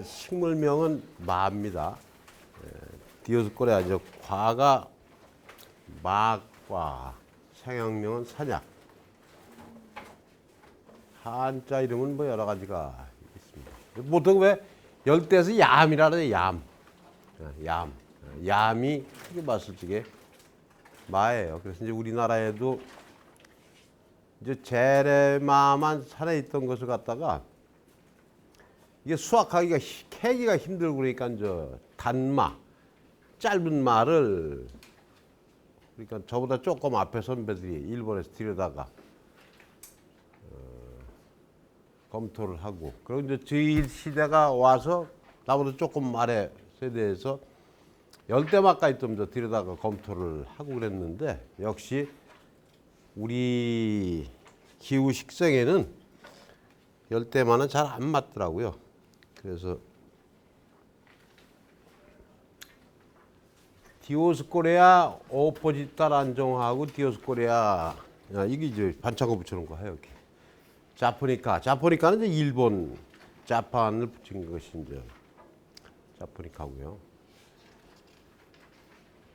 식물명은 마입니다. 디오스코레아 이제 과가 마과, 생학명은 산약. 한자 이름은 뭐 여러 가지가 있습니다. 보통 왜 열대에서 얌이라 그래요. 얌. 얌이 크게 봤을 적에 마예요. 그래서 이제 우리나라에도 이제 제레마만 산에 있던 것을 갖다가 이게 수확하기가 캐기가 힘들고 그러니까 저 단마, 짧은 마를 그러니까 저보다 조금 앞에 선배들이 일본에서 들여다가 검토를 하고 그리고 이제 저희 시대가 와서 나보다 조금 아래 세대에서 열대마까지 좀 더 들여다가 검토를 하고 그랬는데 역시 우리 기후 식생에는 열대마는 잘 안 맞더라고요. 그래서 디오스코레아 오포지타라는 종하고 디오스코레아 이게 이제 반창고 붙여놓은 거 해요. 이렇게. 자포니카는 이제 일본 자판을 붙인 것이 이제 자포니카고요.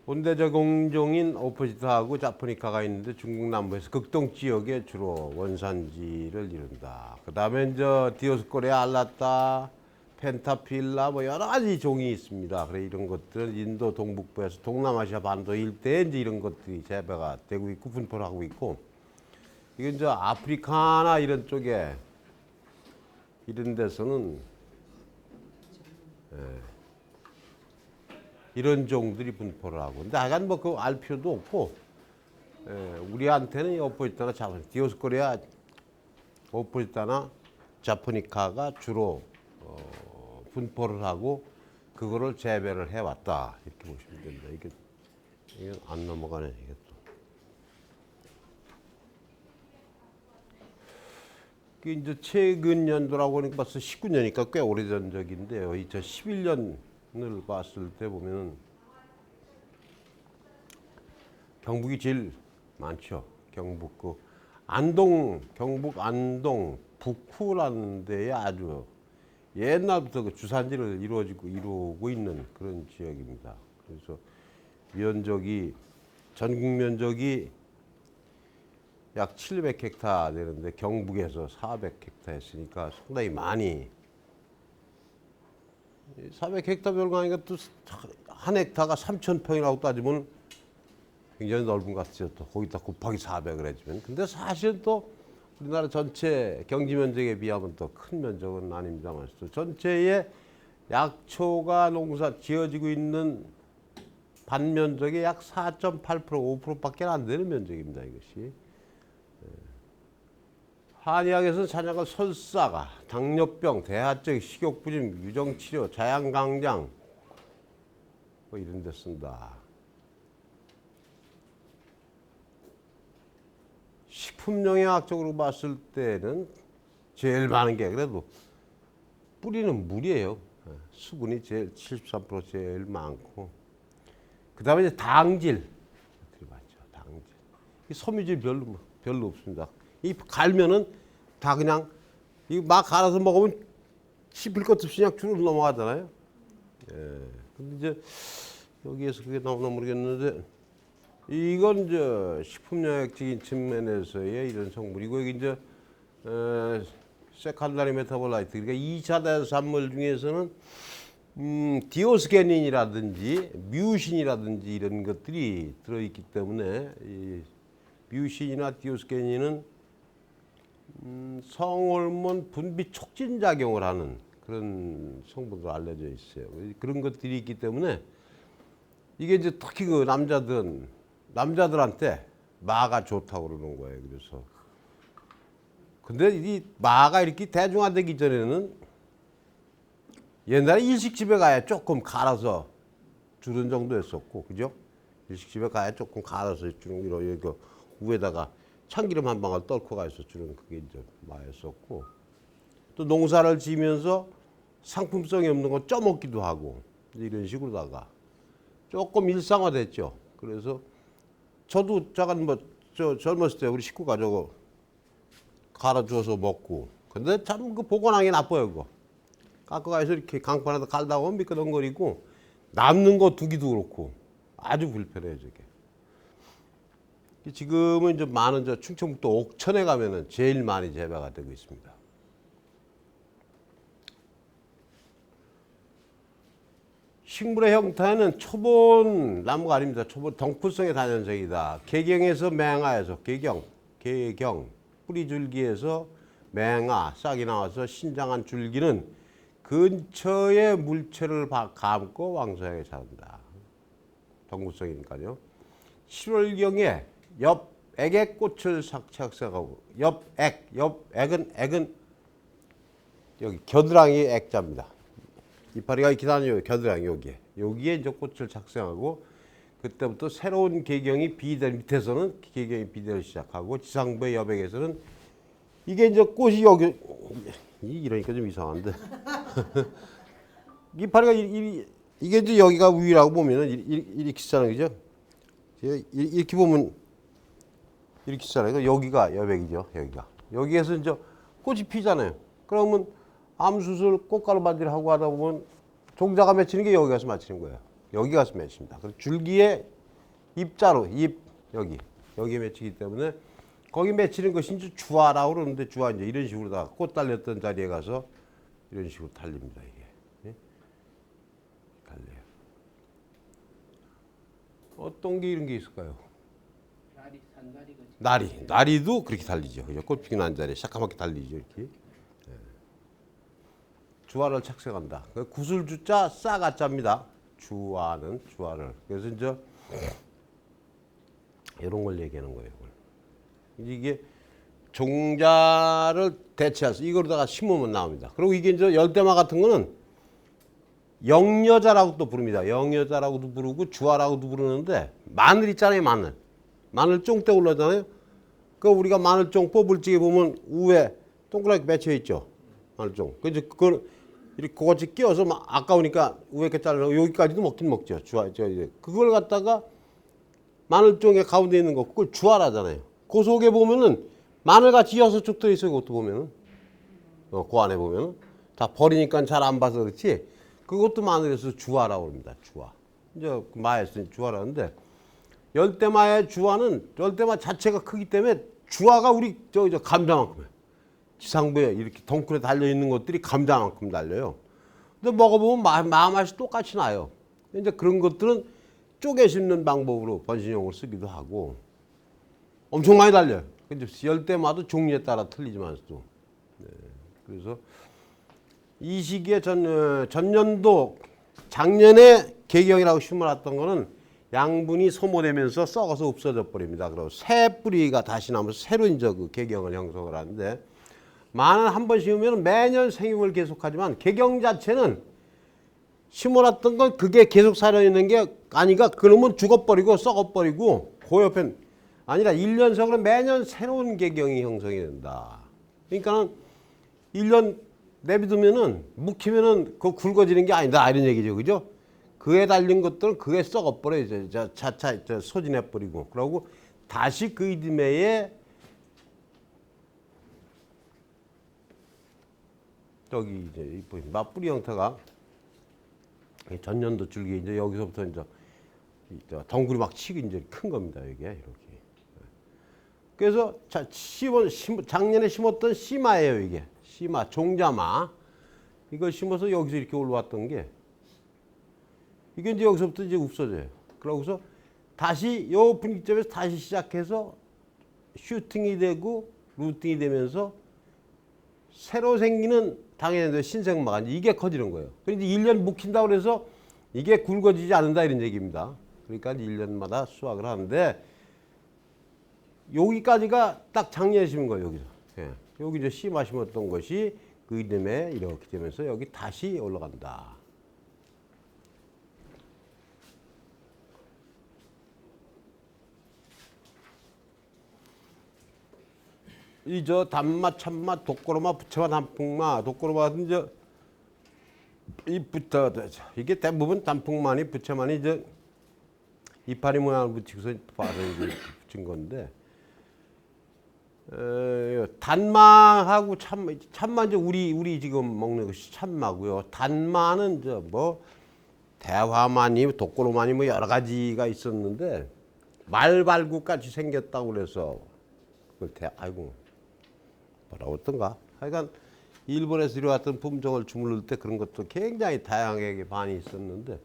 본대적 공종인 오포지타하고 자포니카가 있는데 중국 남부에서 극동 지역에 주로 원산지를 이룬다. 그 다음에 이제 디오스코레아 알라타, 펜타필라 뭐 여러 가지 종이 있습니다. 그래 이런 것들 인도 동북부에서 동남아시아 반도 일대에 이제 이런 것들이 재배가 되고 있고 분포를 하고 있고 이건 이제 아프리카나 이런 쪽에 이런 데서는 이런 종들이 분포를 하고 근데 하여간 뭐 그 알 필요도 없고 우리한테는 이 오포지타나 디오스코레아 오포지타나 자포니카가 주로 분포를 하고 그거를 재배를 해왔다 이렇게 보시면 됩니다. 이게 안 넘어가네 이게 또. 그 이제 최근 연도라고 하니까 벌써 19년이니까 꽤 오래전 적인데요. 2011년을 봤을 때 보면 경북이 제일 많죠. 경북 그 안동 경북 안동 북후라는 데에 아주 옛날부터 그 주산지를 이루고 있는 그런 지역입니다. 그래서 전국 면적이 약 700헥타 되는데 경북에서 400헥타 했으니까 상당히 많이 400헥타 별거 아니니까 또 한 헥타가 3,000평이라고 따지면 굉장히 넓은 것 같아요. 또 거기다 곱하기 400을 해주면 근데 사실 또 우리나라 전체 경지 면적에 비하면 또 큰 면적은 아닙니다만 또 전체의 약초가 농사 지어지고 있는 반면적의 약 4.8% 5%밖에 안 되는 면적입니다. 이것이. 한의학에서는 찬약을 설사가, 당뇨병, 대하증, 식욕부진, 유정치료, 자양강장 뭐 이런 데 쓴다. 식품영양학적으로 봤을 때는 제일 많은 게 그래도 뿌리는 물이에요. 수분이 제일 73% 제일 많고 그 다음에 이제 당질 들어봤죠. 당질. 이 섬유질 별로 없습니다. 이 갈면은 다 그냥 이 막 갈아서 먹으면 씹힐 것 없이 그냥 주로 넘어가잖아요. 근데 이제 여기에서 그게 나오나 모르겠는데 이건 이제 식품영양적인 측면에서의 이런 성분이고 여기 이제 세칸다리 메타볼라이트 그러니까 2차 대산물 중에서는 디오스게닌이라든지 뮤신이라든지 이런 것들이 들어있기 때문에 이 뮤신이나 디오스게닌은 성호르몬 분비 촉진 작용을 하는 그런 성분으로 알려져 있어요. 그런 것들이 있기 때문에 이게 이제 특히 그 남자들한테 마가 좋다고 그러는 거예요. 그래서 근데 이 마가 이렇게 대중화되기 전에는 옛날에 일식집에 가야 조금 갈아서 주는 정도였었고, 그죠? 일식집에 가야 조금 갈아서 주는 이런 그 위에다가 참기름 한 방울 떨고 가서 주는 그게 이제 마였었고, 또 농사를 지면서 상품성이 없는 거 쪄먹기도 하고 이런 식으로다가 조금 일상화됐죠. 그래서 저도 잠깐 저 젊었을 때 우리 식구가 저거 갈아 주어서 먹고, 근데 참 그 보관하기 나빠요 그거. 깎아가서 이렇게 강판에다 깔다 보면 미끄덩거리고 남는 거 두기도 그렇고 아주 불편해요 저게. 지금은 이제 많은 저 충청북도 옥천에 가면은 제일 많이 재배가 되고 있습니다. 식물의 형태는 초본 나무가 아닙니다. 초본 덩쿨성의 다년생이다. 개경에서 맹아에서 개경, 뿌리줄기에서 맹아, 싹이 나와서 신장한 줄기는 근처의 물체를 감고 왕성하게 자란다. 덩쿨성이니까요. 7월경에 옆액에 꽃을 착색하고 액은 여기 겨드랑이 액자입니다. 이파리가 이렇게 다녀요. 겨드랑이 여기에 이제 꽃을 착색하고 그때부터 새로운 개경이 비대를 밑에서는 개경이 비대를 시작하고 지상부의 여백에서는 이게 이제 꽃이 여기 이러니까 좀 이상한데 이파리가 이게 이제 여기가 위라고 보면은 이렇게 쓰잖아요, 그죠? 이렇게 보면 이렇게 쓰잖아요. 여기가 여백이죠, 여기에서 이제 꽃이 피잖아요. 그러면 암수술 꽃가루 반지를 하고 하다 보면 종자가 맺히는 게 여기 가서 맺히는 거예요. 여기 가서 맺힙니다. 줄기에 입자로 여기에 맺히기 때문에 거기 맺히는 것이 이제 주화라고 그러는데 주화 이제 이런 식으로다가 꽃 달렸던 자리에 가서 이런 식으로 달립니다. 이게 달려요. 어떤 게 이런 게 있을까요? 나리도 그렇게 달리죠. 그죠? 꽃 피는 한 자리에 새까맣게 달리죠. 이렇게. 주화를 착색한다. 구슬주자 싸가자입니다. 주화를. 그래서 이제 이런 걸 얘기하는 거예요. 이게 종자를 대체해서 이거로다가 심으면 나옵니다. 그리고 이게 이제 열대마 같은 거는 영여자라고 또 부릅니다. 영여자라고도 부르고 주화라고도 부르는데 마늘 있잖아요, 마늘 쫑대 올라잖아요. 그 우리가 마늘쫑 뽑을 적에 보면 우에 동그랗게 맺혀 있죠. 마늘쫑. 그래서 그걸 이렇게 고같이 끼워서 막 아까우니까 위에 이렇게 자르고 여기까지도 먹긴 먹죠. 그걸 갖다가 마늘종의 가운데 있는 거 그걸 주화라잖아요. 그 속에 보면은 마늘같이 6쪽 들어있어요. 그것도 보면은 그 안에 보면은 다 버리니까 잘 안 봐서 그렇지. 그것도 마늘에서 주화라고 합니다. 주화. 이제 마에서 주화라는데 열대마의 주화는 열대마 자체가 크기 때문에 주화가 우리 저 감자만큼이에요. 지상부에 이렇게 덩쿨에 달려있는 것들이 감자만큼 달려요. 근데 먹어보면 맛이 똑같이 나요. 이제 그런 것들은 쪼개 심는 방법으로 번식용으로 쓰기도 하고 엄청 많이 달려요. 근데 열대마도 종류에 따라 틀리지만서도. 그래서 이 시기에 전년도 작년에 개경이라고 심어놨던 거는 양분이 소모되면서 썩어서 없어져 버립니다. 그리고 새 뿌리가 다시 나면서 새로 이제 그 개경을 형성을 하는데 마늘 한 번 심으면 매년 생육을 계속하지만 개경 자체는 심어놨던 건 그게 계속 살아있는 게 아니가 그러면 죽어버리고 썩어버리고 그 옆엔 아니라 1년석으로 매년 새로운 개경이 형성이 된다. 그러니까는 1년 내비두면은 묵히면은 그 굵어지는 게 아니다 이런 얘기죠, 그죠? 그에 달린 것들은 그게 썩어버려요. 차차 소진해버리고 그러고 다시 그 이듬해에 저기 이제 맞뿌리 형태가 전년도 줄기 이제 여기서부터 이제 덩굴이 막 치고 이제 큰 겁니다. 이게 이렇게. 그래서 작년에 심었던 씨마예요. 이게 씨마 종자마 이걸 심어서 여기서 이렇게 올라왔던 게 이게 이제 여기서부터 이제 없어져요. 그러고서 다시 요 분기점에서 다시 시작해서 슈팅이 되고 루팅이 되면서 새로 생기는 당연히 신생마가 이게 커지는 거예요. 그런데 1년 묵힌다고 그래서 이게 굵어지지 않는다 이런 얘기입니다. 그러니까 1년마다 수확을 하는데 여기까지가 딱 작년에 심은 거예요. 여기서. 여기 이제 씨마 심었던 것이 그 이듬해 이렇게 되면서 여기 다시 올라간다. 이 단마, 참마, 독고로마, 부채마, 단풍마, 독고로마 같은 이게 대부분 단풍만이 부채만이 이제 이파리 모양을 붙이고서 봐서 이제 붙인 건데 단마하고 참마 이제 우리 지금 먹는 것이 참마고요. 단마는 저 뭐 대화마니 독고로마니 뭐 여러 가지가 있었는데 말발굽 같이 생겼다고 그래서 그걸 아이고 뭐라고 했던가. 하여간 일본에서 들여왔던 품종을 주물를 때 그런 것도 굉장히 다양하게 많이 있었는데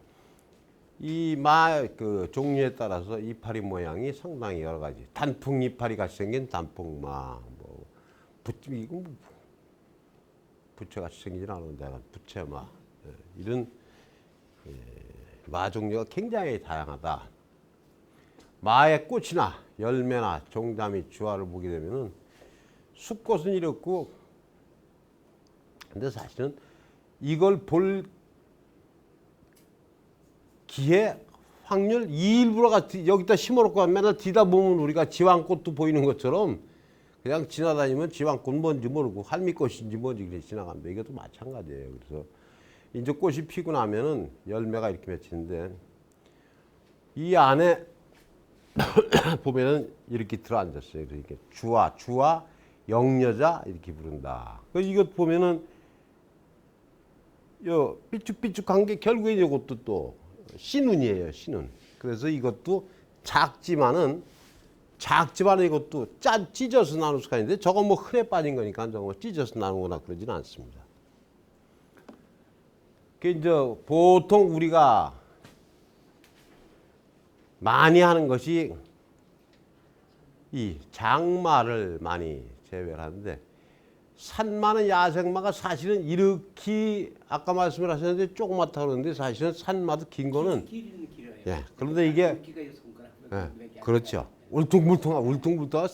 이 그 종류에 따라서 이파리 모양이 상당히 여러 가지. 단풍 이파리 같이 생긴 단풍마, 뭐 이거 뭐 부채 같이 생기진 않은데 부채마 이런 마 종류가 굉장히 다양하다. 마의 꽃이나 열매나 종자미 주화를 보게 되면은 수꽃은 이렇고, 근데 사실은 이걸 볼 기회 확률 일부러가 여기다 심어놓고 맨날 뒤다 보면 우리가 지왕꽃도 보이는 것처럼 그냥 지나다니면 지왕꽃 뭔지 모르고 할미꽃인지 뭔지 그래 지나갑니다. 이것도 마찬가지예요. 그래서 이제 꽃이 피고 나면은 열매가 이렇게 맺히는데 이 안에 보면은 이렇게 들어앉았어요. 이렇게 주와 영여자 이렇게 부른다. 그래서 이것 보면은 요 삐쭉삐쭉한 게 결국에 이것도 또 신운이에요. 신운. 그래서 이것도 작지만은 이것도 찢어서 나눌 수가 있는데 저거 뭐 흔해 빠진 거니까 저거 찢어서 나누거나 그러지는 않습니다. 그 이제 보통 우리가 많이 하는 것이 이 장마를 많이 재배를 하는데 산마는 야생마가 사실은 이렇게 아까 말씀을 하셨는데 조그맣다고 그러는데 사실은 산마도 긴 거는 길이는 길어요. 예 그런데 이게 그렇죠 울퉁불퉁한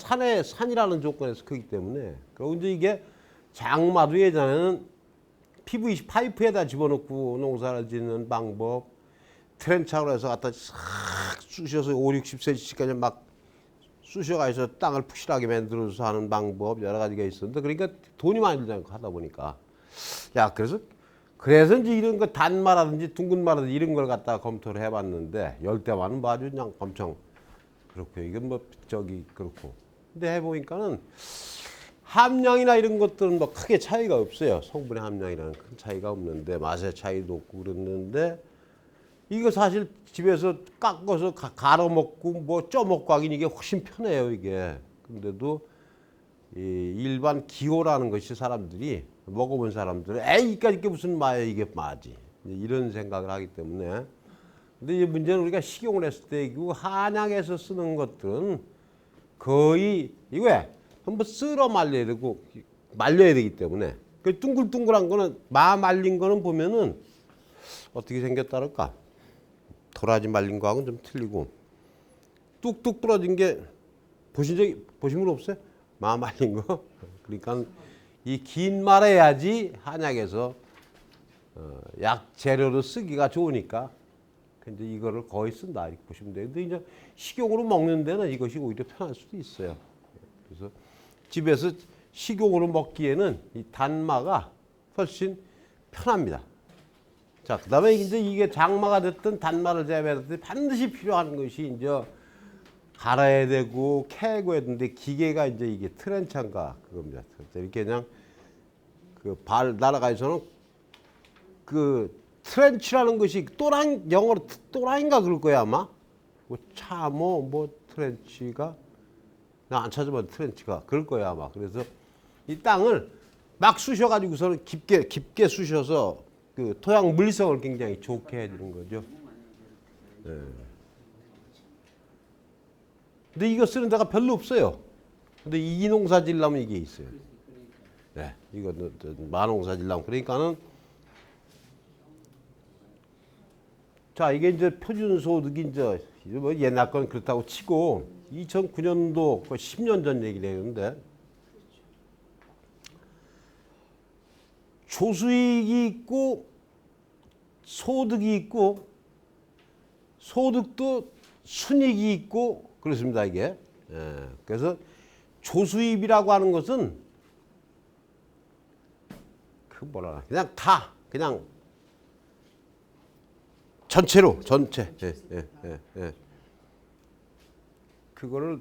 산이라는 조건에서 크기 때문에 그리고 이제 이게 장마도 예전에는 PVC 파이프에다 집어넣고 농사를 짓는 방법 트렌치로 해서 갖다 싹 쑤셔서 5, 60cm까지 막 쑤셔가서 땅을 푹실하게 만들어서 하는 방법 여러 가지가 있었는데 그러니까 돈이 많이 들지 않고 하다 보니까 그래서 이제 이런 거 단마라든지 둥근마라든지 이런 걸 갖다가 검토를 해봤는데 열대마는 뭐 아주 그냥 엄청 그렇고 이건 뭐 그렇고 근데 해보니까는 함량이나 이런 것들은 뭐 크게 차이가 없어요. 성분의 함량이라는 큰 차이가 없는데 맛의 차이도 없고 그랬는데 이거 사실 집에서 깎아서 갈아 먹고 뭐 쪄 먹고 하긴 이게 훨씬 편해요 이게. 근데도 이 일반 기호라는 것이 사람들이 먹어본 사람들은 에이 이게 무슨 마야 이게 마지 이런 생각을 하기 때문에. 근데 이 문제는 우리가 식용을 했을 때 한약에서 쓰는 것들은 거의 이거에 한번 쓸어 말려야 되기 때문에 그 둥글둥글한 거는 마 말린 거는 보면은 어떻게 생겼다랄까. 도라지 말린 거하고는 좀 틀리고 뚝뚝 부러진 게 보신 분 없어요? 마 말린 거. 그러니까 이 긴 말해야지 한약에서 약 재료로 쓰기가 좋으니까 근데 이거를 거의 쓴다 이렇게 보시면 돼요. 근데 이제 식용으로 먹는 데는 이것이 오히려 편할 수도 있어요. 그래서 집에서 식용으로 먹기에는 이 단마가 훨씬 편합니다. 자, 그다음에 이제 이게 장마가 됐든 단마를 재배했든 반드시 필요한 것이 이제 갈아야 되고 캐고 해야 되는데 기계가 이제 이게 트렌차인가 그겁니다. 이렇게 그냥 그 발 날아가서는 그 트렌치라는 것이 영어로 또라인가 그럴 거야 아마. 뭐 트렌치가 나 안 찾아본 트렌치가 그럴 거야 아마. 그래서 이 땅을 막 쑤셔가지고서는 깊게 쑤셔서 그 토양 물성을 굉장히 좋게 해주는 거죠. 네. 근데 이거 쓰는 데가 별로 없어요. 근데 이 농사 지려면 이게 있어요. 네, 이거 마농사 지려면 그러니까는 자 이게 이제 표준 소득이 이제 뭐 옛날 건 그렇다고 치고 2009년도 10년 전 얘기를 했는데 조수익이 있고 소득이 있고 소득도 순익이 있고 그렇습니다 이게. 그래서 조수입이라고 하는 것은 그 뭐라 그냥 전체. 그거를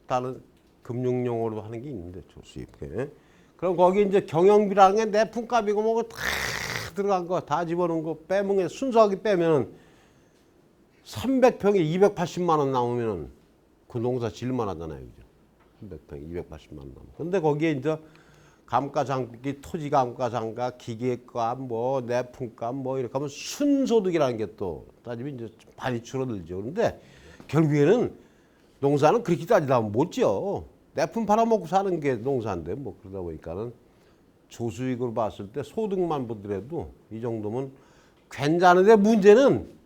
다른 금융용어로 하는 게 있는데 조수입. 예. 그럼 거기 이제 경영비라는 게 내품값이고 뭐고 다 들어간 거 다 집어넣은 거 빼면 순수하게 빼면은 300평에 280만 원 나오면은 그 농사 질만 하잖아요. 그죠? 300평에 280만 원 나오면. 근데 거기에 이제 감가상각비, 토지 감가상각, 기계값, 뭐 내품값 뭐 이렇게 하면 순소득이라는 게 또 따지면 이제 많이 줄어들죠. 그런데 결국에는 농사는 그렇게 따지다 보면 못 지어. 내품 팔아먹고 사는 게 농사인데 뭐 그러다 보니까는 조수익으로 봤을 때 소득만 보더라도 이 정도면 괜찮은데 문제는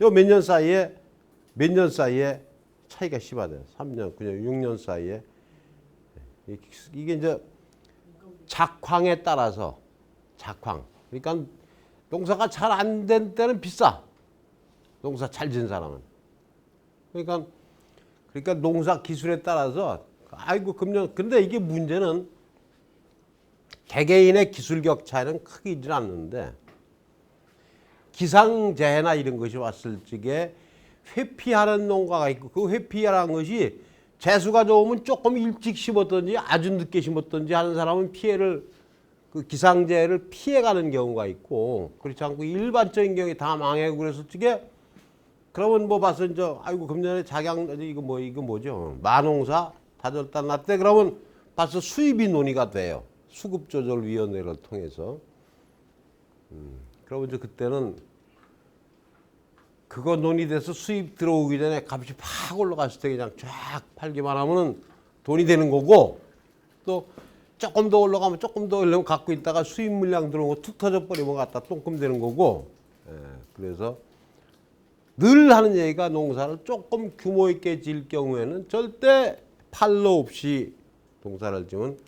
요 몇 년 사이에 차이가 심하대요. 3년, 그냥 6년 사이에 이게 이제 작황에 따라서 작황. 그러니까 농사가 잘 안 된 때는 비싸. 농사 잘 지은 사람은. 그러니까 농사 기술에 따라서 아이고 금년 근데 이게 문제는 개개인의 기술격 차이는 크게 있지는 않는데 기상재해나 이런 것이 왔을 적에 회피하는 농가가 있고 그 회피하는 것이 재수가 좋으면 조금 일찍 심었든지 아주 늦게 심었든지 하는 사람은 피해를 그 기상재해를 피해가는 경우가 있고 그렇지 않고 일반적인 경우에 다 망하고 그랬을 적에 그러면 뭐 봐서 이제 아이고 금년에 이거 뭐죠 마농사 다절단 났대 그러면 봐서 수입이 논의가 돼요. 수급조절위원회를 통해서 그러면 이제 그때는 그거 논의돼서 수입 들어오기 전에 값이 팍 올라갔을 때 그냥 쫙 팔기만 하면은 돈이 되는 거고 또 조금 더 올라가면 조금 더 올라가면 갖고 있다가 수입 물량 들어오고 툭 터져버리면 갖다 똥금 되는 거고 그래서 늘 하는 얘기가 농사를 조금 규모 있게 지을 경우에는 절대 팔로 없이 농사를 지으면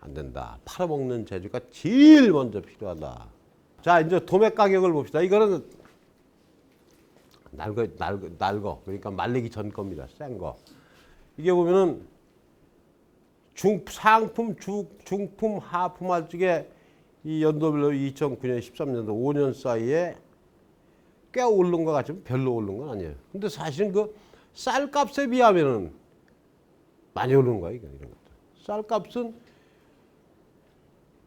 안 된다. 팔아먹는 재주가 제일 먼저 필요하다. 자 이제 도매 가격을 봅시다. 이거는 낡어. 그러니까 말리기 전 겁니다. 센 거. 이게 보면은 상품, 중품, 하품 할 적에 이 연도별로 2009년, 13년도 5년 사이에 꽤 오른 것 같지만 별로 오른 건 아니에요. 근데 사실은 그 쌀값에 비하면은 많이 오른 거야, 이런 것도. 쌀값은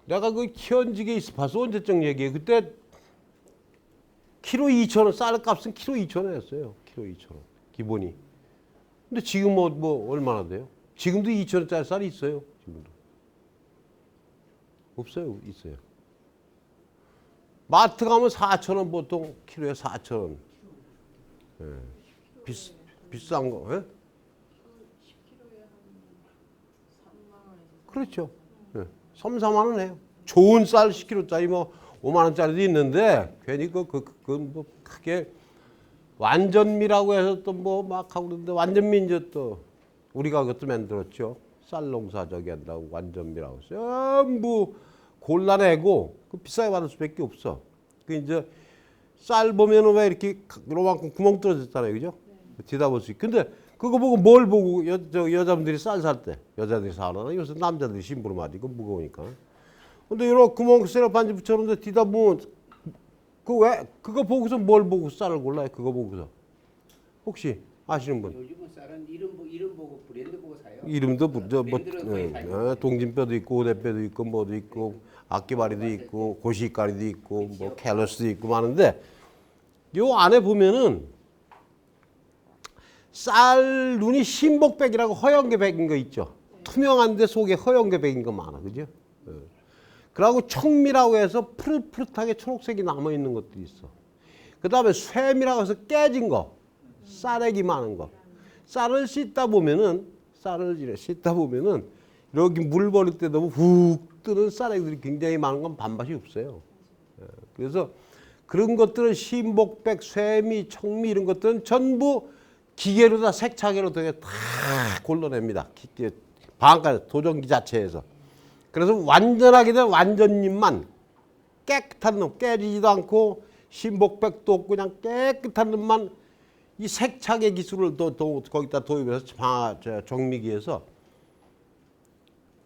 내가 그 현직에 있어 봐서 언제적 얘기해. 그때 키로 2,000원, 쌀값은 키로 2,000원이었어요. 키로 2,000원. 기본이. 근데 지금 뭐 얼마나 돼요? 지금도 2,000원짜리 쌀이 있어요. 지금도. 없어요. 있어요. 마트 가면 4,000원 보통 키로에 4,000원. 예. 비싼 거. 예? 그렇죠. 예. 3, 4만 원 해요. 좋은 쌀 10kg짜리 뭐 5만 원짜리도 있는데 괜히 뭐 크게 완전미라고 해서 또 뭐 막 하고 그러는데 완전미 이제 또 우리가 그것도 만들었죠. 쌀 농사 저기 한다고 완전미라고 전부 골라내고 그 비싸게 받을 수밖에 없어. 그 이제 쌀 보면은 왜 이렇게 요만큼 구멍 뚫어졌잖아요, 그죠? 뒤다 볼 수 있고. 근데 그거 보고 뭘 보고 여자분들이 쌀 살 때 여자들이 사나 요새 남자들이 심부름 하지. 그 무거우니까. 근데 이런 구멍 세로 반지 붙여놓는데 뒤다 보면 그거 보고서 뭘 보고 쌀을 골라요? 그거 보고서 혹시 아시는 분? 요즘은 쌀은 이름 보고 브랜드 보고 사요. 이름도 동진뼈도 있고 오대뼈도 있고 뭐도 있고 악기바리도 있고 고시가리도 있고 뭐 캘러스도 있고 많은데 요 안에 보면은 쌀 눈이 신복백이라고 허연게 백인 거 있죠. 투명한데 속에 허연게 백인 거 많아, 그죠? 그리고 청미라고 해서 푸릇푸릇하게 초록색이 남아 있는 것도 있어. 그 다음에 쇠미라고 해서 깨진 거, 쌀액이 많은 거. 쌀을 씻다 보면은 여기 물 버릴 때 너무 훅 뜨는 쌀액들이 굉장히 많은 건 반맛이 없어요. 그래서 그런 것들은 신복백, 쇠미, 청미 이런 것들은 전부 기계로 다 색차계로 되게 다 골라냅니다. 방앗간 도전기 자체에서. 그래서 완전하게 된 완전님만 깨끗한 놈, 깨지지도 않고 신복백도 없고 그냥 깨끗한 놈만 이 색차계 기술을 거기다 도입해서 정미기에서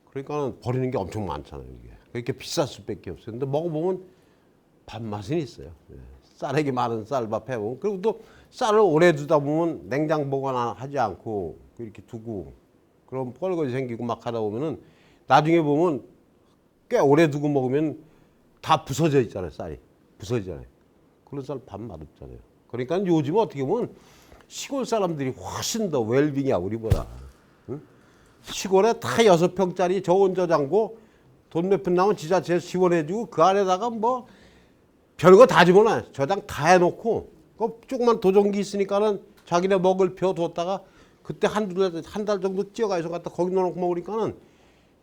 그러니까 버리는 게 엄청 많잖아요. 이게 그렇게 비쌀 수밖에 없어요. 근데 먹어보면 밥맛은 있어요. 쌀액이 많은 쌀밥 해보면. 그리고 또 쌀을 오래 두다 보면 냉장 보관하지 않고 이렇게 두고 그럼 뻘거지 생기고 막 하다 보면은 나중에 보면 꽤 오래 두고 먹으면 다 부서져 있잖아요. 쌀이 부서지잖아요. 그런 쌀 밥 맛없잖아요. 그러니까 요즘 어떻게 보면 시골 사람들이 훨씬 더 웰빙이야 우리보다. 응? 시골에 다 6평짜리 저온 저장고 돈 몇 푼 나면 지자체 지원해주고 그 안에다가 뭐 별거 다 집어넣어요. 저장 다 해놓고 그 조그만 도전기 있으니까는 자기네 먹을 벼 뒀다가 그때 한 달 정도 찌어가서 갖다 거기 넣어놓고 먹으니까는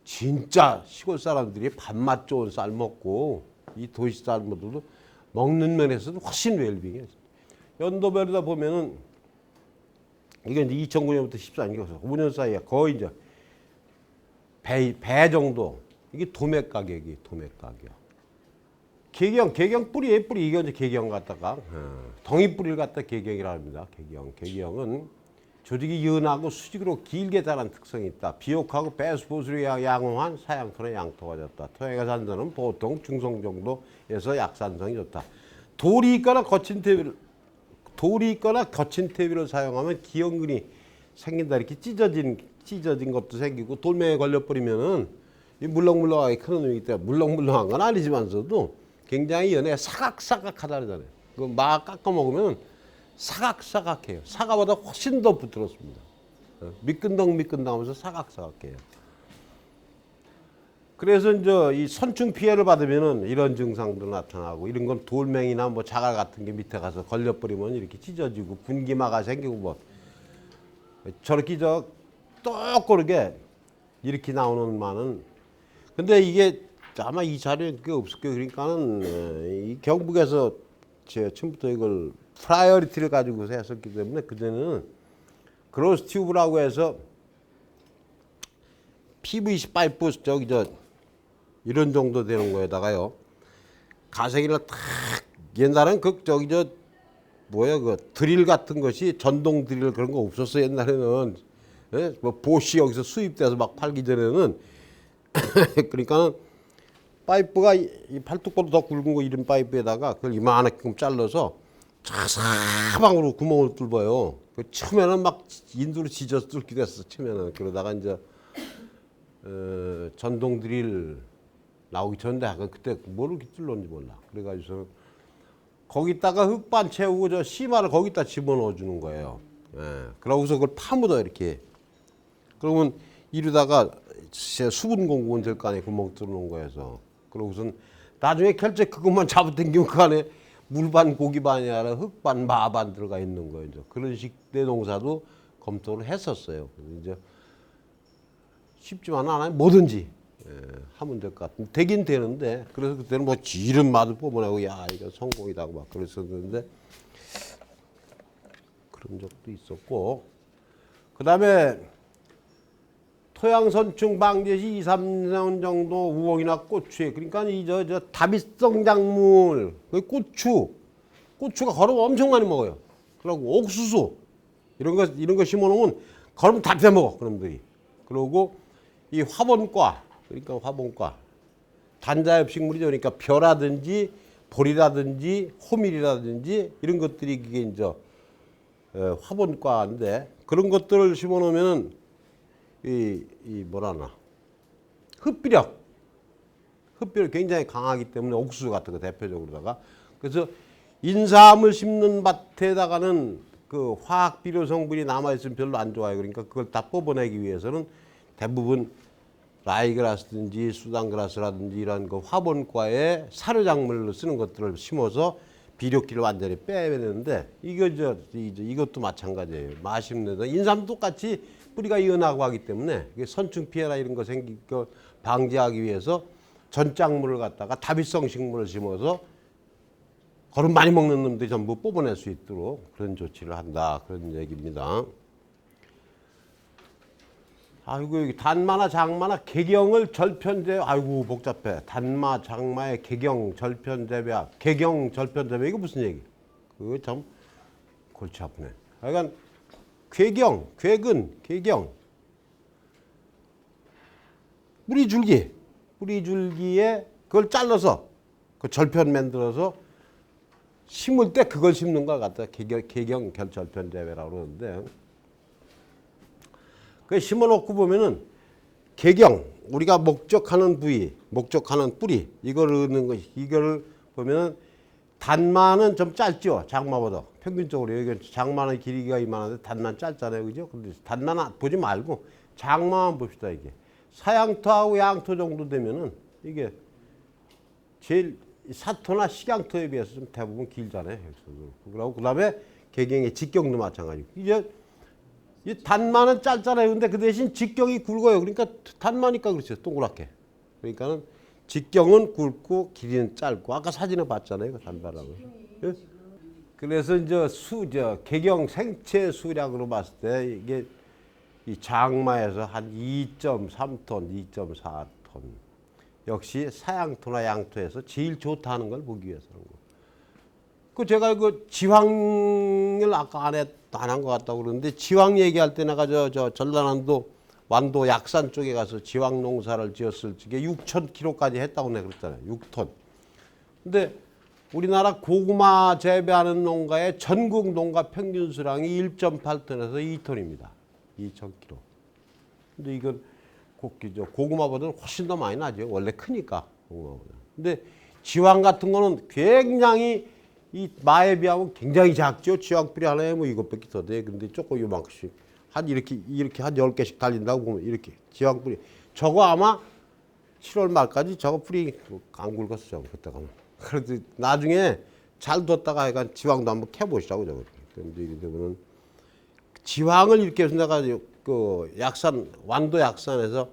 진짜 시골 사람들이 밥맛 좋은 쌀 먹고 이 도시 사람들도 먹는 면에서도 훨씬 웰빙이에요. 연도별이다 보면은 이게 이제 2009년부터 14년 5년 사이에 거의 이제 배 정도 이게 도매 가격이 도매 가격. 개경 뿌리에 뿌리 이게 이제 개경 갖다가 덩이 뿌리를 갖다 개경이라 합니다. 개경은 조직이 연하고 수직으로 길게 자란 특성이 있다. 비옥하고 배수 보수로 양호한 사양토의 양토가 좋다. 토양의 산도는 보통 중성 정도에서 약산성이 좋다. 돌이 있거나 거친 퇴비를 사용하면 기형근이 생긴다. 이렇게 찢어진 것도 생기고 돌멩이에 걸려버리면은 이 물렁물렁하게 큰 놈이기 때문에 물렁물렁한 건 아니지만서도 굉장히 연해 사각사각하다 그러잖아요. 그 막 깎아 먹으면 사각사각해요. 사과보다 훨씬 더 부드럽습니다. 미끈덩미끈덩하면서 사각사각해요. 그래서 이제 이 선충 피해를 받으면은 이런 증상도 나타나고 이런 건 돌멩이나 뭐 자갈 같은 게 밑에 가서 걸려버리면 이렇게 찢어지고 분기마가 생기고 뭐 저렇게 똑고르게 이렇게 나오는 만은 근데 이게 아마 이 자료에 그게 없을 거예요. 그러니까는 이 경북에서 제가 처음부터 이걸 프라이어리티를 가지고 했었기 때문에 그때는 그로스 튜브라고 해서 PVC 파이프 이런 정도 되는 거에다가요 가세기를 탁 옛날엔 그 드릴 같은 것이 전동 드릴 그런 거 없었어 옛날에는. 예? 뭐 보시 여기서 수입돼서 막 팔기 전에는 그러니까는 파이프가 이 팔뚝보다 더 굵은 거 이런 파이프에다가 그걸 이만하게 잘라서 사방으로 구멍을 뚫어요. 그 처음에는 막 인두로 지져서 뚫기도 했어. 처음에는 그러다가 이제 전동 드릴 나오기 전에 그때 뭘 이렇게 뚫었는지 몰라. 그래가지고서는 거기다가 흙반 채우고 저 씨마를 거기다 집어넣어 주는 거예요. 예. 그러고서 그걸 파묻어 이렇게. 그러면 이러다가 수분 공급은 될 거 아니에요. 구멍 뚫는 거에서. 그러고선 나중에 결제 그것만 잡아당기면 그 안에 물반 고기반이 아니라 흙반 마반 들어가 있는 거예요. 이제. 그런 식의 농사도 검토를 했었어요. 이제 쉽지만은 않아요. 뭐든지 하면 될 것 같은데 되긴 되는데 그래서 그때는 뭐 지름 맛을 뽑아내고 야 이거 성공이다고 막 그랬었는데 그런 적도 있었고 그다음에 토양선충 방제시 2, 3년 정도 우엉이나 고추에 그러니까 이 다비성 작물 고추가 거름 엄청 많이 먹어요. 그리고 옥수수 이런 거 심어놓으면 거름 다 빼먹어 그놈들이. 그리고 이 화분과 그러니까 화분과 단자엽 식물이죠. 그러니까 벼라든지 보리라든지 호밀이라든지 이런 것들이 이게 이제 화분과인데 그런 것들을 심어놓으면은 이 뭐라나 흡비력 굉장히 강하기 때문에 옥수수 같은 거 대표적으로다가 그래서 인삼을 심는 밭에다가는 그 화학 비료 성분이 남아 있으면 별로 안 좋아요. 그러니까 그걸 다 뽑아내기 위해서는 대부분 라이그라스든지 수단그라스라든지 이런 그 화분과에 사료작물로 쓰는 것들을 심어서 비료기를 완전히 빼내는데 이것도 마찬가지예요. 맛있는 인삼도 똑같이 뿌리가 연하고 하기 때문에 선충 피해나 이런 거 생길 거 방지하기 위해서 전작물을 갖다가 다비성 식물을 심어서 거름 많이 먹는 놈들이 전부 뽑아낼 수 있도록 그런 조치를 한다 그런 얘기입니다. 아이고 여기 단마나 장마나 개경을 절편제 아이고 복잡해. 단마 장마의 개경 절편제배합 개경 절편제배 이거 무슨 얘기? 그거 참 골치 아프네. 그러니까 개경 뿌리줄기에 그걸 잘라서 그 절편 만들어서 심을 때 그걸 심는 걸 갖다 개경 결절편 재배라고 그러는데, 그 심어놓고 보면은 개경, 우리가 목적하는 부위, 목적하는 뿌리, 이거를 넣는 것, 이거를 보면은 단마는 좀 짧죠, 장마보다. 평균적으로 여기 장마는 길이가 이만한데 단마는 짧잖아요, 그죠? 근데 단마는 보지 말고 장마만 봅시다. 이게 사양토하고 양토 정도 되면은 이게 제일 사토나 식양토에 비해서 좀 대부분 길잖아요. 그리고 그다음에 개경의 직경도 마찬가지고. 이제 이 단마는 짧잖아요. 근데 그 대신 직경이 굵어요. 그러니까 단마니까 그렇죠. 동그랗게. 그러니까는 직경은 굵고 길이는 짧고. 아까 사진을 봤잖아요. 그 단마라고. 예? 그래서 이제 개경 생체 수량으로 봤을 때 이게 이 장마에서 한 2.3톤, 2.4톤. 역시 사양토나 양토에서 제일 좋다는 걸 보기 위해서 그런 거. 그 제가 그 지황을 아까 안 한 것 같다고 그러는데, 지황 얘기할 때 내가 저 전라남도 완도 약산 쪽에 가서 지황 농사를 지었을 적에 6,000kg까지 했다고 내가 그랬잖아요. 6톤. 근데 우리나라 고구마 재배하는 농가의 전국 농가 평균 수량이 1.8톤에서 2톤입니다. 2,000kg. 근데 이건 고구마보다는 훨씬 더 많이 나죠. 원래 크니까. 고구마보다. 근데 지황 같은 거는 굉장히 이 마에 비하면 굉장히 작죠. 지황 뿌리 하나에 뭐 이것밖에 더 돼. 근데 조금 요만큼씩 한 이렇게 한 10개씩 달린다고 보면 이렇게 지황 뿌리. 저거 아마 7월 말까지 저거 뿌리 안 굵었어. 저거 그때가. 그래도 나중에 잘 뒀다가 약간 지황도 한번 캐보시라고 저거. 그런데 이게 되면은 지황을 이렇게 해서 내가 그 약산 완도 약산에서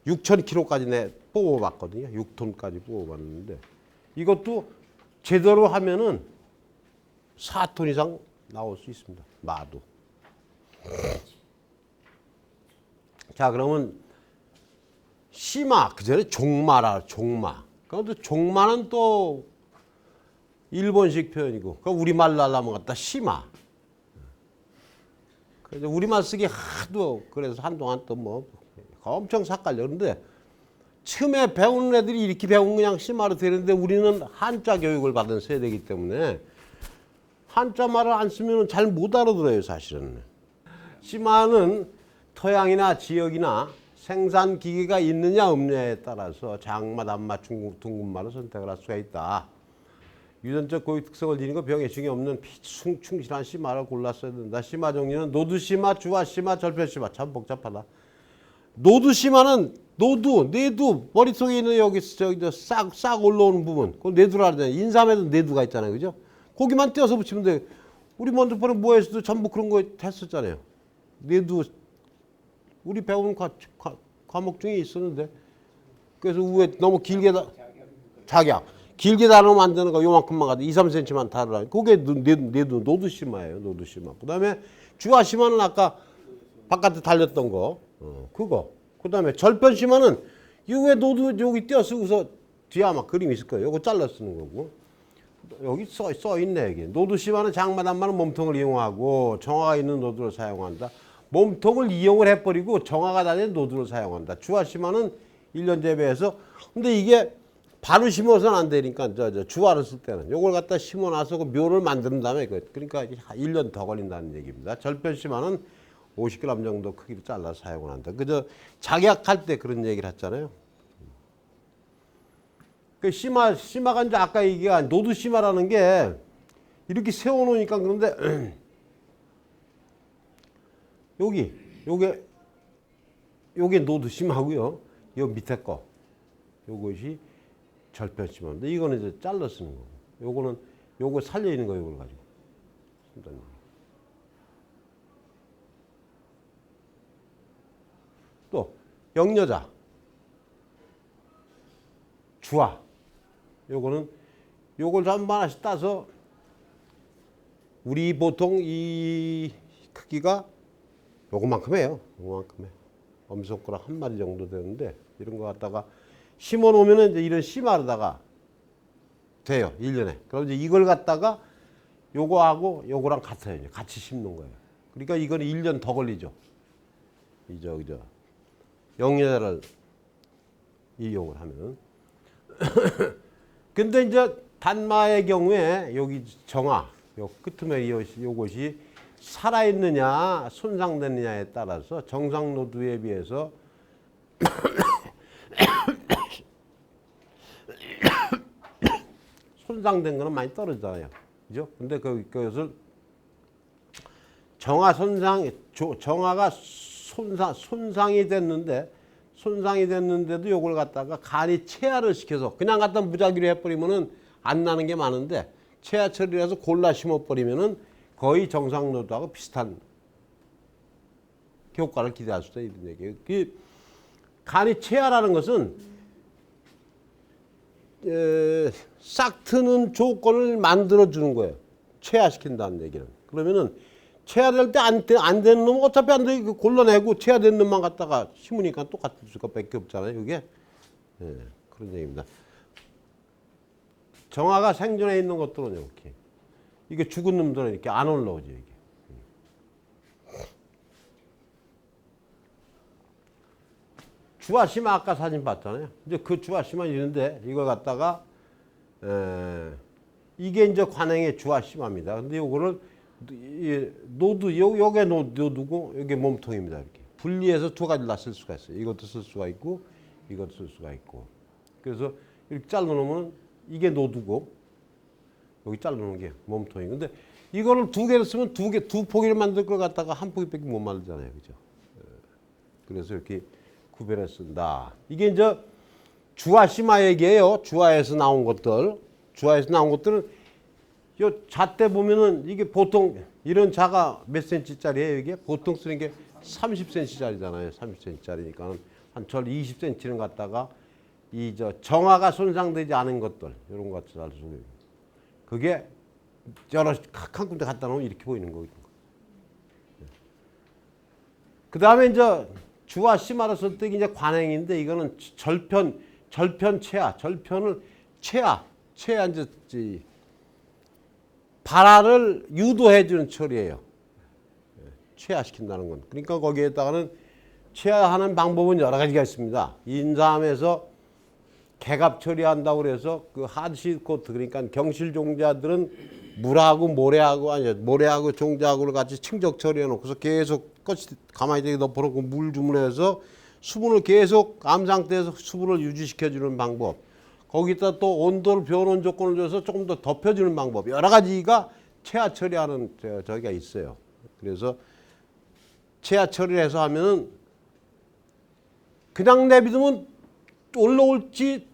6,000kg까지 내 뽑아봤거든요. 6톤까지 뽑아봤는데 이것도 제대로 하면은 4톤 이상 나올 수 있습니다. 마도. 자, 그러면 시마, 그 전에 종마라, 종마. 그런데 종마는 또 일본식 표현이고, 그 우리말로 하려면 갖다 시마. 그래서 우리말 쓰기 하도 그래서 한동안 또 뭐 엄청 삭갈려. 그런데 처음에 배우는 애들이 이렇게 배우면 그냥 시마로 되는데 우리는 한자 교육을 받은 세대이기 때문에 한자 말을 안 쓰면 잘 못 알아들어요, 사실은. 시마는 토양이나 지역이나 생산 기계가 있느냐 없느냐에 따라서 장마, 단마, 둥근마를 선택을 할 수가 있다. 유전적 고유 특성을 지닌 거 병해충이 없는 충실한 시마를 골랐어야 된다. 시마 종류는 노두시마, 주화시마, 절편시마. 참 복잡하다. 노두시마는 내두 머릿속에 있는 여기 싹 올라오는 부분. 그건 내두라 하잖아요. 인삼에도 내두가 있잖아요. 그죠? 거기만 떼어서 붙이면 돼. 우리 먼저번에 뭐에서도 전부 그런 거 했었잖아요. 내두 우리 배우는 과목 중에 있었는데. 그래서 위에 너무 길게 작약. 길게 다루면 안 되는 거 요만큼만 가도 2, 3cm만 다루라. 그게 노두시마예요. 노두시마. 그다음에 주화시마는 아까 바깥에 달렸던 거. 그거. 그다음에 절편시마는 이 위에 노두 여기 띄어 쓰고서 뒤에 아마 그림이 있을 거예요. 이거 잘라 쓰는 거고. 여기 써 있네, 이게. 노두시마는 장마, 단마는 몸통을 이용하고 정화가 있는 노두를 사용한다. 몸통을 이용을 해버리고 정화가 달린 노두를 사용한다. 주화시마는 1년 재배해서. 근데 이게 바로 심어서는 안 되니까 주화를 쓸 때는 요걸 갖다 심어놔서 그 묘를 만든 다음에 그러니까 1년 더 걸린다는 얘기입니다. 절편시마는 50g 정도 크기로 잘라서 사용을 한다. 그저 작약할 때 그런 얘기를 했잖아요. 그 시마가 이제 아까 얘기한 노두시마라는 게 이렇게 세워놓으니까 그런데 요게 노두시마고요. 요 밑에 거 요것이 절편시마인데 이거는 이제 잘라 쓰는 거고. 요거는 요거 살려 있는 거 요걸 가지고. 또 영여자, 주화. 요걸 전부 하나씩 따서 우리 보통 이 크기가 요거만큼 해요. 요거만큼 해. 엄지손가락 한 마리 정도 되는데 이런 거 갖다가 심어 놓으면은 이제 이런 씨마르다가 돼요. 1년에. 그럼 이제 이걸 갖다가 요거하고 요거랑 같아요. 이제 같이 심는 거예요. 그러니까 이거는 1년 더 걸리죠. 영여자를 이용을 하면. 근데 이제 단마의 경우에 여기 정화, 요 끄트머리 요것이 살아있느냐 손상되느냐에 따라서 정상노두에 비해서 손상된 거는 많이 떨어지잖아요. 그죠? 근데 그것을 정화가 손상이 됐는데도 요걸 갖다가 간이 체화를 시켜서 그냥 갖다 무작위로 해버리면은 안 나는 게 많은데 체화 처리해서 골라 심어버리면은 거의 정상노두하고 비슷한 효과를 기대할 수도 있는 얘기예요. 그 간이 체화라는 것은 싹 트는 조건을 만들어주는 거예요. 체화시킨다는 얘기는. 그러면은 체화될 때 안 되는 놈은 어차피 안 돼. 골라내고 체화된 놈만 갖다가 심으니까 똑같을 수밖에 없잖아요. 이게 그런 얘기입니다. 정화가 생존해 있는 것들은 이렇게. 이게 죽은 놈들은 이렇게 안 올라오죠. 이게. 주화심화 아까 사진 봤잖아요. 이제 그 주화심화 있는데 이걸 갖다가 이게 이제 관행의 주화심화입니다. 근데 요거를 요게 노두고 요게 몸통입니다. 이렇게 분리해서 두 가지를 쓸 수가 있어요. 이것도 쓸 수가 있고 이것도 쓸 수가 있고. 그래서 이렇게 잘라놓으면 이게 노두고 여기 잘라놓은 게 몸통이. 근데 이거를 두 개를 쓰면 두 포기를 만들 걸 갖다가 한 포기밖에 못 만들잖아요. 그죠? 그래서 이렇게 구별해 쓴다. 이게 이제 주화심화 얘기예요. 주화에서 나온 것들. 주화에서 나온 것들은 요 잣대 보면은 이게 보통 이런 자가 몇 센치짜리예요. 이게 보통 쓰는 게 30cm짜리잖아요. 30cm짜리니까 한 절 20cm는 갖다가 이 정화가 손상되지 않은 것들 이런 것들 알 수 있는. 그게 여러 한 군데 갖다 놓으면 이렇게 보이는 거예요. 그 다음에 이제 주화 심화로 쓸 때 이제 관행인데 이거는 절편 체화, 절편을 체화 이제 발화를 유도해 주는 처리예요. 체화시킨다는 건. 그러니까 거기에다가는 체화하는 방법은 여러 가지가 있습니다. 인삼에서 개갑 처리한다고 그래서 그 하드시코트 그러니까 경실 종자들은 물하고 모래하고 종자하고를 같이 침적 처리해 놓고서 계속 끝이 가만히 되게 덮어놓고 물 주문해서 수분을 계속 암 상태에서 수분을 유지시켜 주는 방법. 거기다 또 온도를 변온 조건을 줘서 조금 더 덮여주는 방법. 여러 가지가 체화 처리하는 저기가 있어요. 그래서 체화 처리를 해서 하면은 그냥 내비두면 올라올지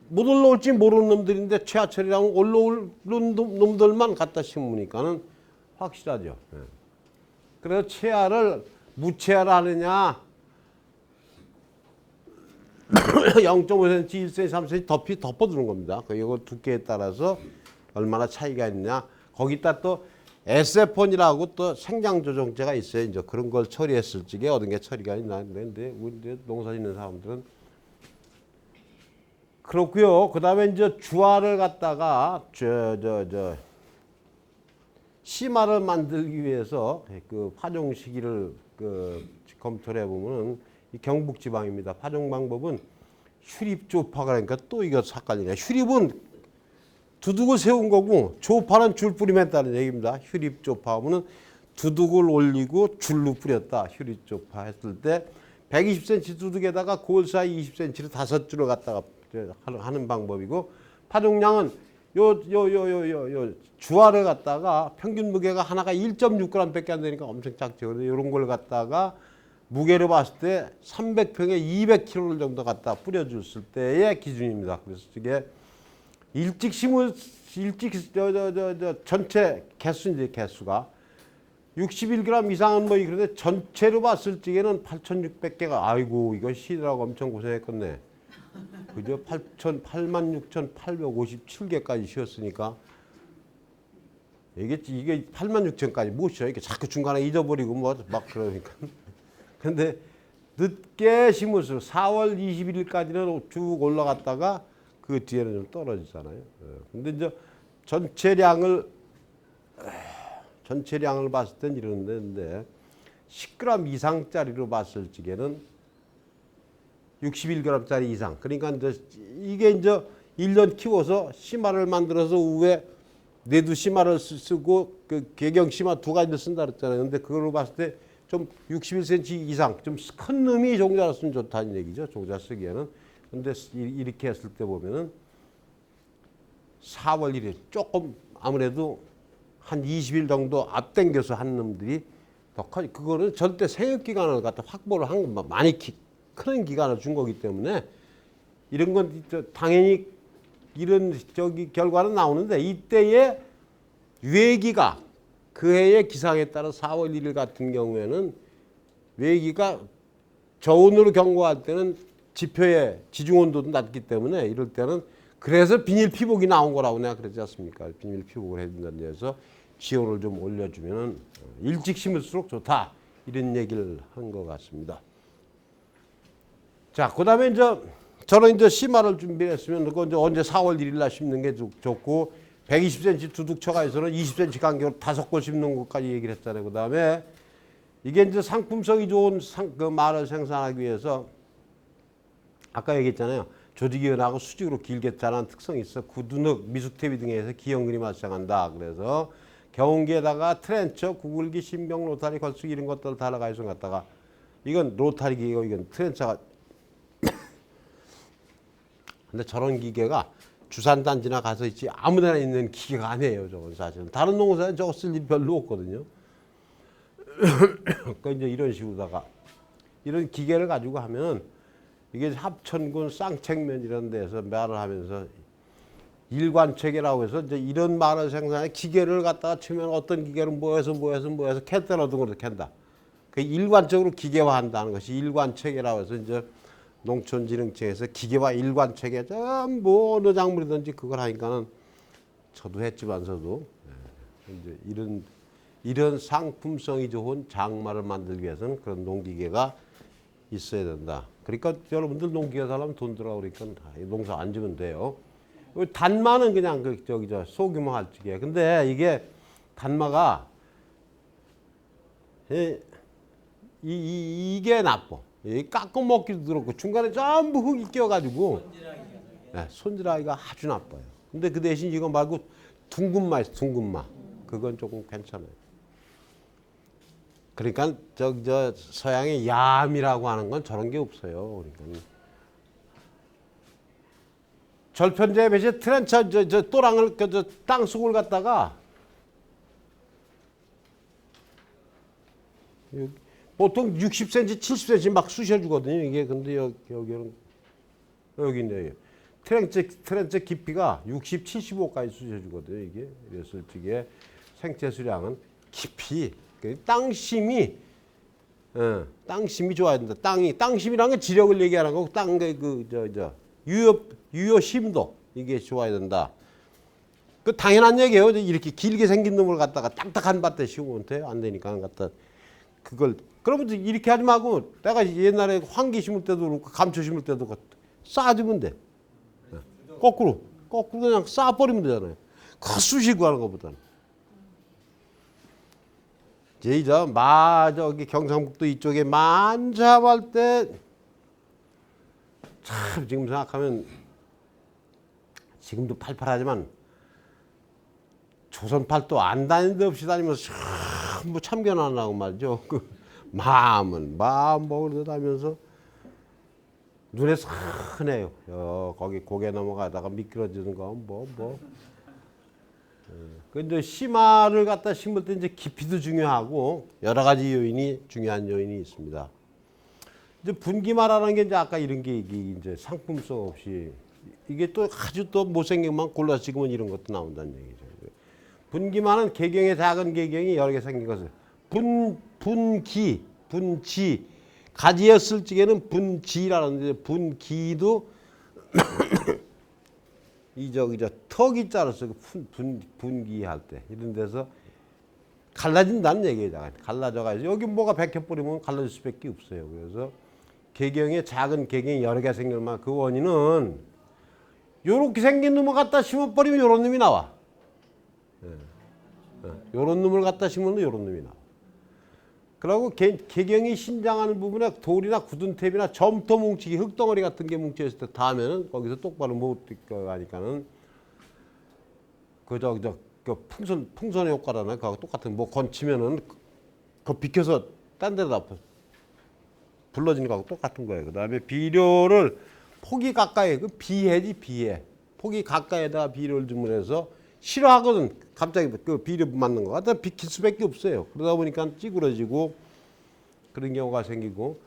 못 올라올지 모르는 놈들인데 체화 처리라면 올라오는 놈들만 갖다 심으니까는 확실하죠. 그래서 체화를 무체화를 하느냐 0.5cm, 1cm, 3cm 덮어두는 겁니다. 이거 두께에 따라서 얼마나 차이가 있느냐. 거기다 또 에세폰이라고 또 생장조정제가 있어요. 이제 그런 걸 처리했을 적에 어떤 게 처리가 있나. 근데 우리 농사 짓는 사람들은 그렇고요. 그 다음에 이제 주화를 갖다가 심화를 만들기 위해서 그 파종 시기를 검토를 해보면은 이 경북 지방입니다. 파종 방법은 휴립조파가 그러니까 또 이거 삭갈리네. 휴립은 두둑을 세운 거고 조파는 줄 뿌림했다는 얘기입니다. 휴립조파하면은 두둑을 올리고 줄로 뿌렸다. 휴립조파 했을 때 120cm 두둑에다가 골 사이 20cm를 5줄을 갖다가 하는 방법이고 파종량은 요 주화를 갖다가 평균 무게가 하나가 1.6g밖에 안 되니까 엄청 작죠. 그런데 이런 걸 갖다가 무게를 봤을 때 300평에 200kg 정도 갖다 뿌려줬을 때의 기준입니다. 그래서 이게 전체 개수인데 개수가 61g 이상은 뭐 그런데 전체로 봤을 적에는 8,600개가 아이고 이거 시라고 엄청 고생했겠네. 그죠? 86,857개까지 쉬었으니까 이게 86,000까지 못 쉬어. 이게 자꾸 중간에 잊어버리고 뭐 막 그러니까. 근데 늦게 심을수록 4월 21일까지는 쭉 올라갔다가 그 뒤에는 좀 떨어지잖아요. 근데 이제 전체량을 봤을 땐 이러는데 10g 이상짜리로 봤을 적에는 61g짜리 이상. 그러니까 이제 이게 이제 1년 키워서 심화를 만들어서 우에 내두 심화를 쓰고 그 개경 심화 두 가지를 쓴다 그랬잖아요. 근데 그걸로 봤을 때 좀 61cm 이상 좀 큰 놈이 종자를 쓰면 좋다는 얘기죠. 종자 쓰기에는. 근데 이렇게 했을 때 보면은 4월 1일 조금 아무래도 한 20일 정도 앞당겨서 한 놈들이 더 커. 그거는 절대 생육 기간을 갖다 확보를 한 것만 많이 큰 기간을 준 거기 때문에 이런 건 당연히 이런 결과는 나오는데 이때의 외기가 그 해의 기상에 따라 4월 1일 같은 경우에는 외기가 저온으로 경고할 때는 지표의 지중 온도도 낮기 때문에 이럴 때는 그래서 비닐 피복이 나온 거라고 내가 그러지 않습니까? 비닐 피복을 해준다는 데서 지온을 좀 올려주면 일찍 심을수록 좋다 이런 얘기를 한 것 같습니다. 자, 그다음에 이제 저는 이제 심화를 준비했으면 그거 이제 언제 4월 1일 날 심는 게 좋고 120cm 두둑쳐가에서는 20cm 간격으로 5골 심는 것까지 얘기를 했잖아요. 그다음에 이게 이제 상품성이 좋은 그 말을 생산하기 위해서 아까 얘기했잖아요. 조직이온하고 수직으로 길게 자라는 특성이 있어. 구두늑, 미숙퇴비 등에 의해서 기형근이 발생한다. 그래서 경운기에다가 트렌처, 구글기, 신병, 로타리, 걸쑥 이런 것들을 달아가서 갖다가 이건 로타리 기계고 이건 트렌처가 근데 저런 기계가 주산단지나 가서 있지 아무데나 있는 기계가 아니에요. 저건 사실은 다른 농사에 저거 쓸 일 별로 없거든요. 그러니까 이제 이런 식으로다가 이런 기계를 가지고 하면 이게 합천군 쌍책면 이런 데서 말을 하면서 일관체계라고 해서 이제 이런 말을 생산해 기계를 갖다가 치면 어떤 기계를 뭐해서 캔들 얻은 것을 캔다. 그 일관적으로 기계화한다는 것이 일관체계라고 해서 이제 농촌진흥청에서 기계화 일관체계 뭐 어느 작물이든지 그걸 하니까는 저도 했지만서도 이제 이런 상품성이 좋은 장마를 만들기 위해서는 그런 농기계가 있어야 된다. 그러니까 여러분들 농기계 사려면 돈 들어가고 그러니까 농사 안 지면 돼요. 단마는 그냥 소규모 할지기에. 근데 이게 단마가 이게 나빠. 깎고 먹기도 그렇고 중간에 전부 흙이 끼어가지고 손질하기가 아주 나빠요. 근데 그 대신 이거 말고 둥근마 있어. 둥근마. 그건 조금 괜찮아요. 그러니까 저 서양의 야암이라고 하는 건 저런 게 없어요. 그러니까 절편제 배시 트렌처 저 또랑을 땅속을 갖다가 보통 60cm, 70cm 막 쑤셔주거든요. 이게 근데 여기는 트렌처 깊이가 60, 75까지 쑤셔주거든요. 이게 그랬을 적에 생체 수량은 깊이 땅심이 좋아야 된다. 땅심이라는 게 지력을 얘기하는 거고 땅의 유효 심도 이게 좋아야 된다. 그 당연한 얘기예요. 이렇게 길게 생긴 놈을 갖다가 딱딱한 밭에 심으면 돼요. 안 되니까 갖다 그걸 그러면 이렇게 하지 말고 내가 옛날에 황기 심을 때도 그렇고 감초 심을 때도 쌓아주면 돼. 거꾸로 그냥 쌓아버리면 되잖아요. 그 쑤시고 하는 것보다는. 저기 경상북도 이쪽에 만잡할 때 참 지금 생각하면 지금도 팔팔하지만 조선팔도 안 다니는 데 없이 다니면서 전부 참견하려고 말이죠. 그 마음 먹으러 다니면서 눈에 선해요. 거기 고개 넘어가다가 미끄러지는 거 뭐. 근데 심화를 갖다 심을 때 이제 깊이도 중요하고 여러 가지 중요한 요인이 있습니다. 이제 분기마라는 게 이제 아까 이런 게 이제 상품성 없이 이게 또 아주 또 못생긴 것만 골라 찍으면 이런 것도 나온다는 얘기죠. 분기마는 개경의 작은 개경이 여러 개 생긴 것을 분지 가지였을 적에는 분지라는데 분기도 턱이 자라서 분기할 때 이런 데서 갈라진다는 얘기예요. 갈라져가지고 여기 뭐가 백혀버리면 갈라질 수밖에 없어요. 그래서 개경의 작은 개경이 여러 개 생길만 그 원인은 요렇게 생긴 놈을 갖다 심어버리면 요런 놈이 나와. 요런 놈을 갖다 심으면 요런 놈이 나와. 그리고 개경이 신장하는 부분에 돌이나 굳은 탭이나 점토 뭉치기, 흙덩어리 같은 게 뭉쳐있을 때 닿으면은 거기서 똑바로 못 가니까는 그 풍선 효과라나 그하고 똑같은 뭐 건치면은 그 비켜서 딴 데다 불러지는 거하고 똑같은 거예요. 그다음에 비료를 폭이 가까이 그 비해지 비해 폭이 가까이에다가 비료를 주문해서 싫어하거든. 갑자기 그 비료 맞는 거 갖다 비킬 수밖에 없어요. 그러다 보니까 찌그러지고 그런 경우가 생기고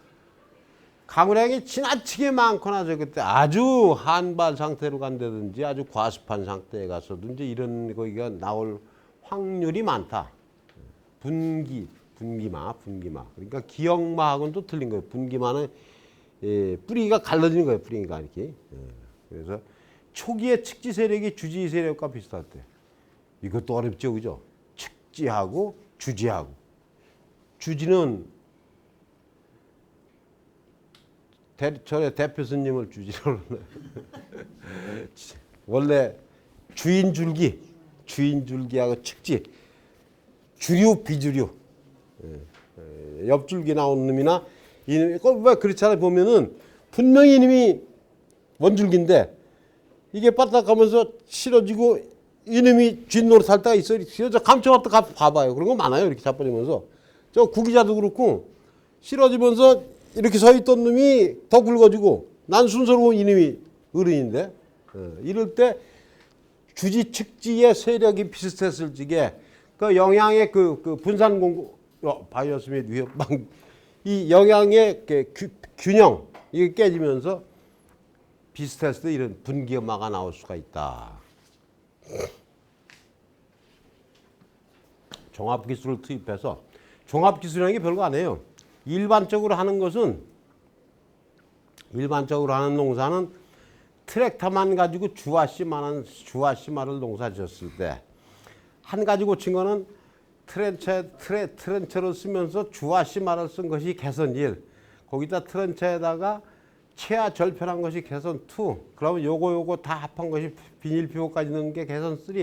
강우량이 지나치게 많거나 저 그때 아주 한발 상태로 간다든지 아주 과습한 상태에 가서든지 이런 거기가 나올 확률이 많다. 분기마. 그러니까 기역마하고는 또 틀린 거예요. 분기마는 뿌리가 갈라지는 거예요. 뿌리가 이렇게. 그래서 초기에 측지 세력이 주지 세력과 비슷할 때 이것도 어렵죠, 그죠? 측지하고 주지하고 주지는 전에 대표 스님을 주지로 원래 주인줄기하고 측지 주류 비주류 옆줄기 나온 놈이나 이놈이 왜 그렇잖아요. 보면은 분명히 이놈이 원줄기인데 이게 빠딱하면서 실어지고 이놈이 쥐노릇 할 때가 있어요. 저 감춰왔다 봐봐요. 그런 거 많아요. 이렇게 자빠지면서 저 구기자도 그렇고 실어지면서 이렇게 서 있던 놈이 더 굵어지고 난 순서로 이놈이 어른인데 이럴 때 주지 측지의 세력이 비슷했을 적에 그 영양의 그 분산 공구 바이러스 및 위협방 이 영양의 균형 이게 깨지면서 비슷했을 때 이런 분기마가 나올 수가 있다. 종합기술을 투입해서 종합기술이라는 게 별거 아니에요. 일반적으로 하는 농사는 트랙터만 가지고 주화씨마를 농사 지었을 때 한 가지 고친 거는 트렌처를 쓰면서 주화씨마를 쓴 것이 개선 1 거기다 트렌처에다가 최하 절편한 것이 개선 2 그러면 요거 다 합한 것이 비닐 피복까지 넣은 게 개선 3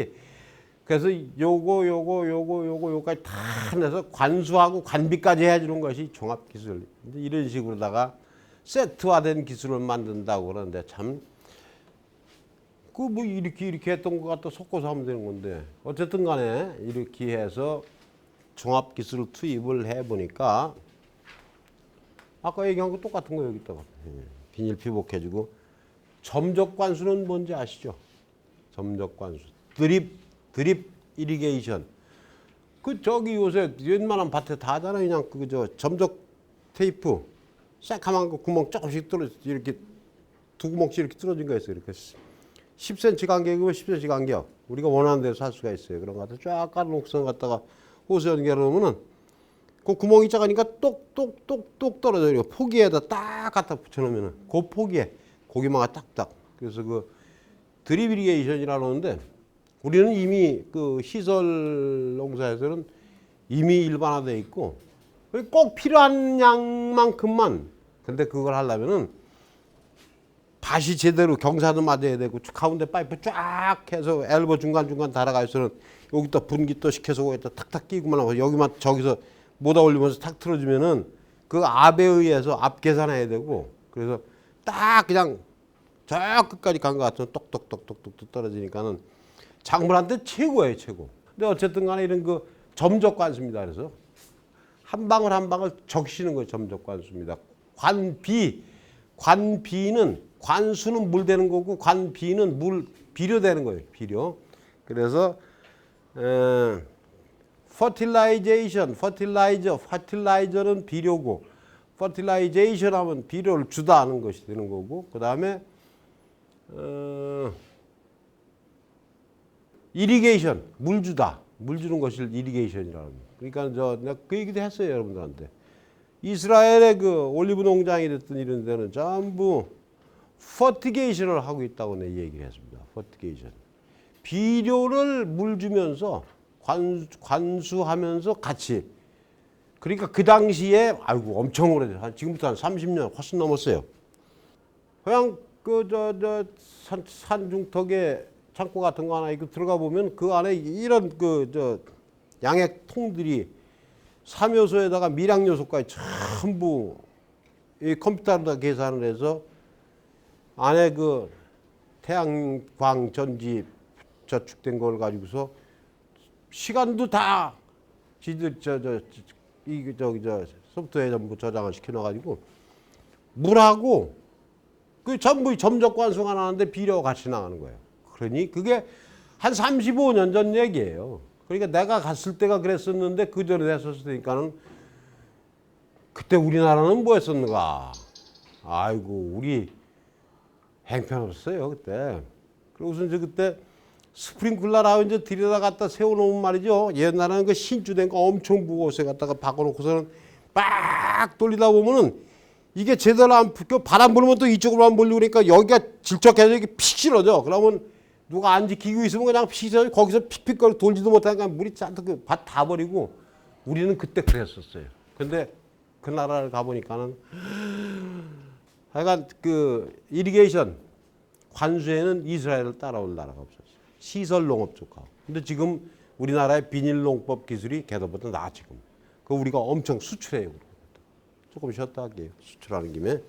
그래서 요거까지 다 내서 관수하고 관비까지 해주는 것이 종합기술. 이런 식으로다가 세트화된 기술을 만든다고 그러는데 참 그 뭐 이렇게 했던 것 갖다 섞어서 하면 되는 건데 어쨌든 간에 이렇게 해서 종합기술을 투입을 해보니까 아까 얘기한 거 똑같은 거 여기다가 비닐 피복해주고 점적관수는 뭔지 아시죠? 점적관수 드립 이리게이션. 그 저기 요새 웬만한 밭에 다 하잖아요. 그냥 그 저 점적 테이프 새카만 거 구멍 조금씩 뚫어 이렇게 두 구멍씩 이렇게 뚫어진 거 있어요. 이렇게 10cm 간격이면 10cm 간격. 우리가 원하는 대로 살 수가 있어요. 그런 거 갖다 쫙 깔은 옥선 갖다가 호스 연결하면은 그 구멍이 작으니까 똑똑똑똑 떨어져요. 포기에다 딱 갖다 붙여놓으면은 그 포기에 고기마가 딱딱. 그래서 그 드립 이리게이션이라고 하는데 우리는 이미 그 시설 농사에서는 이미 일반화되어 있고 꼭 필요한 양만큼만 근데 그걸 하려면은 밭이 제대로 경사도 맞아야 되고 가운데 파이프 쫙 해서 엘보 중간중간 달아가 있어는 여기다 분기 또 시켜서 거기다 탁탁 끼고만 하고 여기만 저기서 모다 올리면서 탁 틀어주면은 그 압에 의해서 압 계산해야 되고 그래서 딱 그냥 저 끝까지 간 것 같으면 똑똑똑똑똑 떨어지니까는 작물한테 최고예요, 최고. 근데 어쨌든 간에 이런 그 점적관수입니다. 그래서 한 방울 한 방울 적시는 거예요, 점적관수입니다. 관수는 물 되는 거고 관비는 비료 되는 거예요, 비료. 그래서 퍼틸라이저는 비료고 퍼틸라이제이션 하면 비료를 주다 하는 것이 되는 거고 그다음에 이리게이션 물 주는 것을 이리게이션이라고 합니다. 그러니까 내가 그 얘기도 했어요, 여러분들한테. 이스라엘의 그 올리브 농장이 됐든 이런 데는 전부 퍼티게이션을 하고 있다고 내 얘기를 했습니다. 퍼티게이션. 비료를 물 주면서 관수하면서 같이. 그러니까 그 당시에 아이고 엄청 오래돼서 지금부터 한 30년 훨씬 넘었어요. 그냥 그 산중턱에 창고 같은 거 하나 있고 들어가 보면 그 안에 이런 양액 통들이 3요소에다가 미량 요소까지 전부 이 컴퓨터로 다 계산을 해서 안에 그 태양광 전지 저축된 걸 가지고서 시간도 다 지들 저 소프트웨어에 전부 저장을 시켜놔가지고 물하고 그 전부 점적 관수가 나가는데 비료가 같이 나가는 거예요. 그러니 그게 한 35년 전 얘기예요. 그러니까 내가 갔을 때가 그랬었는데 그 전에 됐었을 테니까는 그때 우리나라는 뭐 했었는가? 아이고 우리 행편없었어요 그때. 그리고서 이제 그때 스프링클러라고 이제 들여다 갖다 세워놓으면 말이죠. 옛날에는 그 신주된 거 엄청 무거워서 갖다가 박아놓고서는 빡 돌리다 보면은 이게 제대로 안 풀고 바람 불면 또 이쪽으로만 몰리고 그러니까 여기가 질척해서 이게 픽 실어져. 그러면 누가 안 지키고 있으면 그냥 픽 실어 거기서 픽픽거리 돌지도 못하니까 물이 잔뜩 그 밭 다 버리고 우리는 그때 그랬었어요. 근데 그 나라를 가보니까는 하여간 그 이리게이션 관수에는 이스라엘을 따라올 나라가 없었어요. 시설 농업 쪽하고. 근데 지금 우리나라의 비닐 농법 기술이 걔들보다 나아 지금. 그 우리가 엄청 수출해요. 조금 쉬었다 할게요. 수출하는 김에.